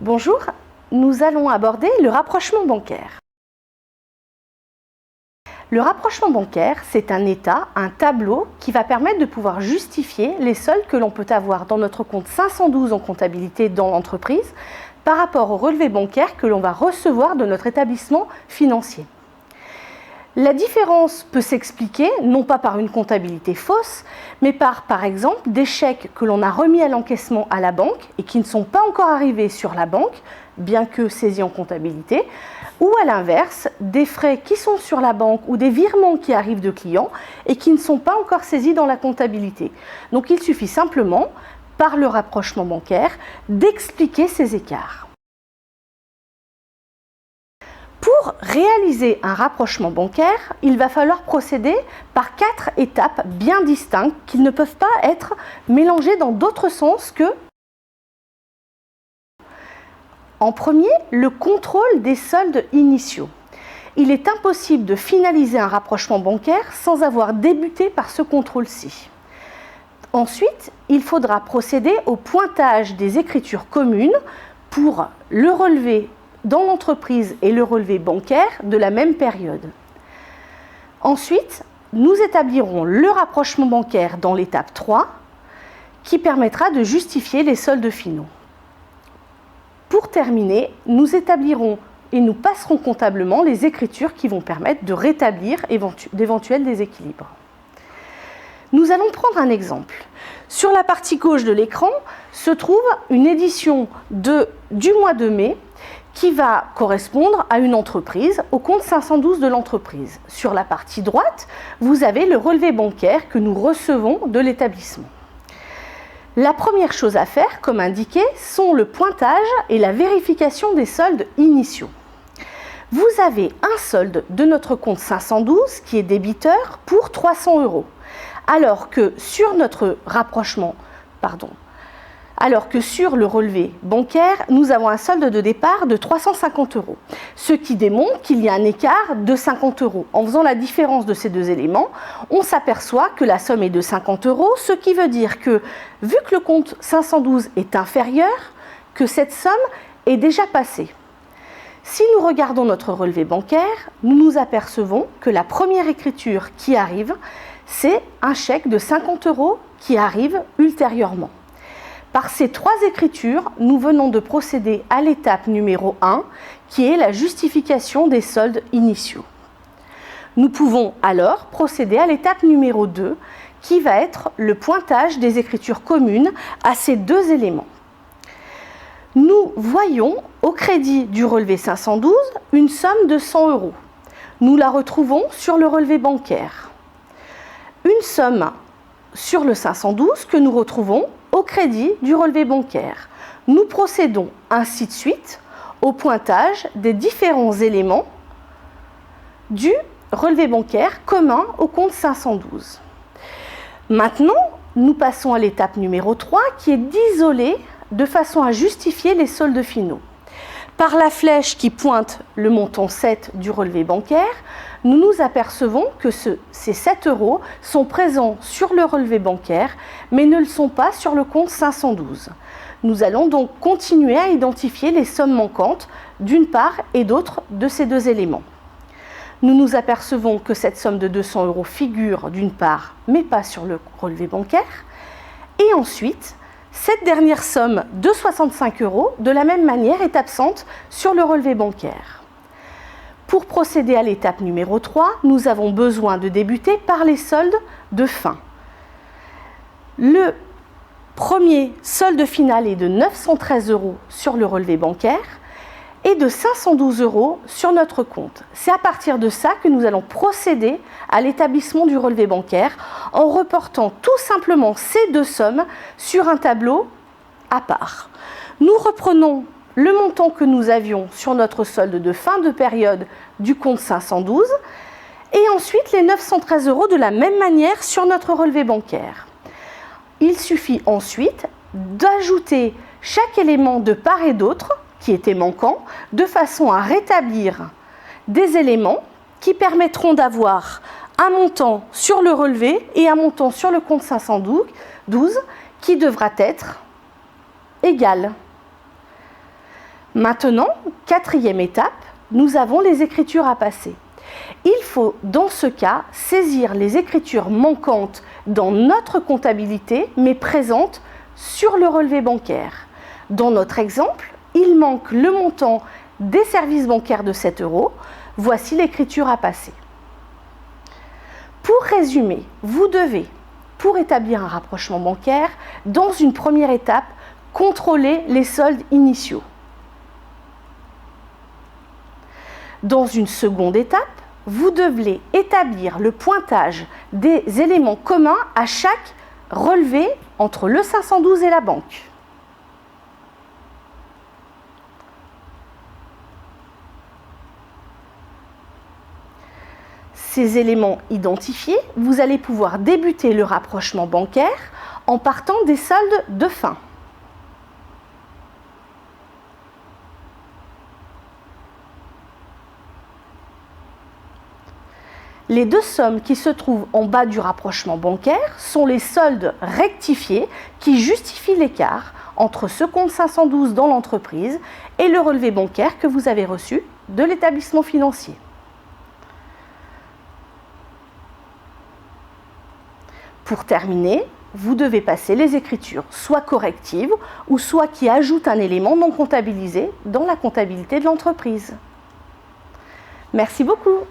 Bonjour, nous allons aborder le rapprochement bancaire. Le rapprochement bancaire, c'est un état, un tableau qui va permettre de pouvoir justifier les soldes que l'on peut avoir dans notre compte 512 en comptabilité dans l'entreprise par rapport au relevé bancaire que l'on va recevoir de notre établissement financier. La différence peut s'expliquer non pas par une comptabilité fausse, mais par exemple, des chèques que l'on a remis à l'encaissement à la banque et qui ne sont pas encore arrivés sur la banque, bien que saisis en comptabilité, ou à l'inverse, des frais qui sont sur la banque ou des virements qui arrivent de clients et qui ne sont pas encore saisis dans la comptabilité. Donc il suffit simplement, par le rapprochement bancaire, d'expliquer ces écarts. Pour réaliser un rapprochement bancaire, il va falloir procéder par 4 étapes bien distinctes qui ne peuvent pas être mélangées dans d'autres sens que... En premier, le contrôle des soldes initiaux. Il est impossible de finaliser un rapprochement bancaire sans avoir débuté par ce contrôle-ci. Ensuite, il faudra procéder au pointage des écritures communes pour le relevé dans l'entreprise et le relevé bancaire de la même période. Ensuite, nous établirons le rapprochement bancaire dans l'étape 3 qui permettra de justifier les soldes finaux. Pour terminer, nous établirons et nous passerons comptablement les écritures qui vont permettre de rétablir d'éventuels déséquilibres. Nous allons prendre un exemple. Sur la partie gauche de l'écran se trouve une édition du mois de mai qui va correspondre à une entreprise, au compte 512 de l'entreprise. Sur la partie droite, vous avez le relevé bancaire que nous recevons de l'établissement. La première chose à faire, comme indiqué, sont le pointage et la vérification des soldes initiaux. Vous avez un solde de notre compte 512 qui est débiteur pour 300 €, alors que sur le relevé bancaire, nous avons un solde de départ de 350 €, ce qui démontre qu'il y a un écart de 50 €. En faisant la différence de ces deux éléments, on s'aperçoit que la somme est de 50 €, ce qui veut dire que, vu que le compte 512 est inférieur, que cette somme est déjà passée. Si nous regardons notre relevé bancaire, nous nous apercevons que la première écriture qui arrive, c'est un chèque de 50 € qui arrive ultérieurement. Par ces 3 écritures, nous venons de procéder à l'étape numéro 1, qui est la justification des soldes initiaux. Nous pouvons alors procéder à l'étape numéro 2, qui va être le pointage des écritures communes à ces 2 éléments. Nous voyons au crédit du relevé 512 une somme de 100 €. Nous la retrouvons sur le relevé bancaire. Une somme sur le 512 que nous retrouvons au crédit du relevé bancaire. Nous procédons ainsi de suite au pointage des différents éléments du relevé bancaire commun au compte 512. Maintenant, nous passons à l'étape numéro 3 qui est d'isoler de façon à justifier les soldes finaux. Par la flèche qui pointe le montant 7 du relevé bancaire, nous nous apercevons que ces 7 € sont présents sur le relevé bancaire, mais ne le sont pas sur le compte 512. Nous allons donc continuer à identifier les sommes manquantes d'une part et d'autre de ces 2 éléments. Nous nous apercevons que cette somme de 200 € figure d'une part, mais pas sur le relevé bancaire. Et ensuite, cette dernière somme de 65 €, de la même manière, est absente sur le relevé bancaire. Pour procéder à l'étape numéro 3, nous avons besoin de débuter par les soldes de fin. Le premier solde final est de 913 € sur le relevé bancaire et de 512 € sur notre compte. C'est à partir de ça que nous allons procéder à l'établissement du relevé bancaire en reportant tout simplement ces 2 sommes sur un tableau à part. Nous reprenons le montant que nous avions sur notre solde de fin de période du compte 512 et ensuite les 913 € de la même manière sur notre relevé bancaire. Il suffit ensuite d'ajouter chaque élément de part et d'autre qui était manquant, de façon à rétablir des éléments qui permettront d'avoir un montant sur le relevé et un montant sur le compte 512 qui devra être égal. Maintenant, quatrième étape, nous avons les écritures à passer. Il faut, dans ce cas, saisir les écritures manquantes dans notre comptabilité, mais présentes sur le relevé bancaire. Dans notre exemple, il manque le montant des services bancaires de 7 €. Voici l'écriture à passer. Pour résumer, vous devez, pour établir un rapprochement bancaire, dans une première étape, contrôler les soldes initiaux. Dans une seconde étape, vous devez établir le pointage des éléments communs à chaque relevé entre le 512 et la banque. Ces éléments identifiés, vous allez pouvoir débuter le rapprochement bancaire en partant des soldes de fin. Les deux sommes qui se trouvent en bas du rapprochement bancaire sont les soldes rectifiés qui justifient l'écart entre ce compte 512 dans l'entreprise et le relevé bancaire que vous avez reçu de l'établissement financier. Pour terminer, vous devez passer les écritures soit correctives ou soit qui ajoutent un élément non comptabilisé dans la comptabilité de l'entreprise. Merci beaucoup.